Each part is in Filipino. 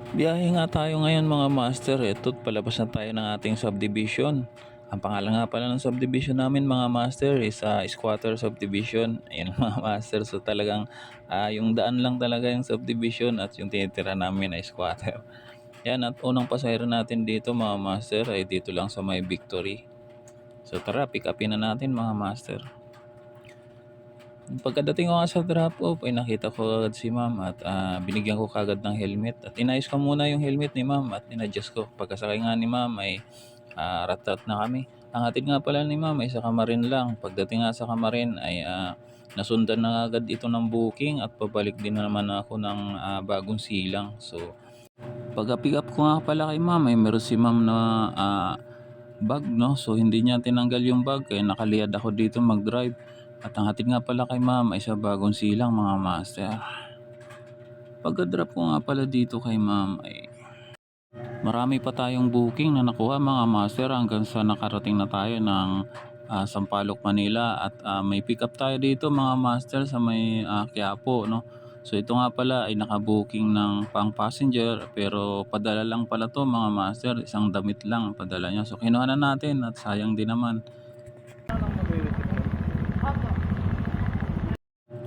Biyahe nga tayo ngayon mga master. Ito, palabas na tayo ng ating subdivision. Ang pangalan nga pala ng subdivision namin mga master is Squatter Subdivision. Ayan mga master. So talagang yung daan lang talaga yung subdivision at yung tinitira namin ay squatter. Yan, at unang pasahero natin dito mga master ay dito lang sa may Victory. So tara, pick upin na natin mga master. Pagkadating ko nga sa drop off ay nakita ko agad si ma'am at binigyan ko kagad ng helmet at inayos ko muna yung helmet ni ma'am at inadjust ko. Pagkasakay nga ni ma'am ay rat-rat na kami. Ang hatid nga pala ni ma'am ay sa Kamarin lang. Pagdating nga sa Kamarin ay nasundan na agad ito ng booking at pabalik din na naman ako ng Bagong Silang. So pagka-pick up ko nga pala kay ma'am ay meron si ma'am na bag, no? So hindi niya tinanggal yung bag kaya nakaliyad ako dito mag-drive. At ang hatid nga pala kay ma'am ay sa Bagong Silang mga master. Pagka-drop ko nga pala dito kay ma'am ay marami pa tayong booking na nakuha mga master hanggang sa nakarating na tayo ng Sampaloc, Manila at may pick up tayo dito mga master sa may Quiapo, no? So ito nga pala ay nakabooking ng pang passenger pero padala lang pala to mga master, isang damit lang ang padala niya. So kinuha na natin at sayang din naman.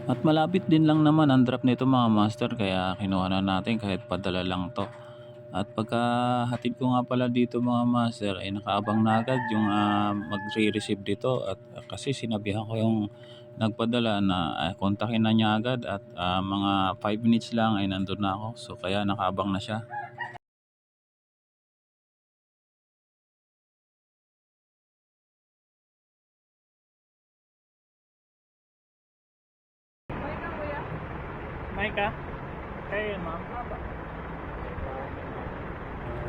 At malapit din lang naman ang drop nito mga master kaya kinuha na natin kahit padala lang to. At pagkahatid ko nga pala dito mga master ay nakaabang na agad yung magre-receive dito at kasi sinabihan ko yung nagpadala na kontakin na niya agad at mga 5 minutes lang ay nandun na ako. So kaya nakaabang na siya. May ka? Kaya ma'am.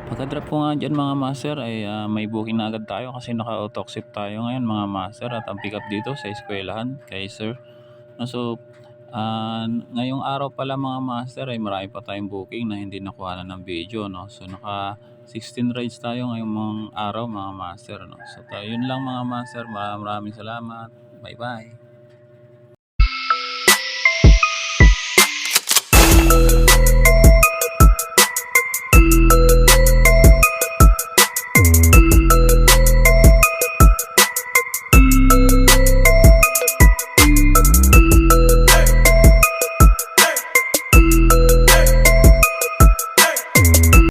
Pagka-drop ko nga dyan mga master ay may booking na agad tayo kasi naka-auto-accept tayo ngayon mga master at ang pick up dito sa eskwelahan kay sir. No, so ngayong araw pala mga master ay marami pa tayong booking na hindi nakuha na ng video, no. So naka 16 rides tayo ngayong mga araw mga master, no. So tayo yun lang mga master. Maraming salamat. Bye bye.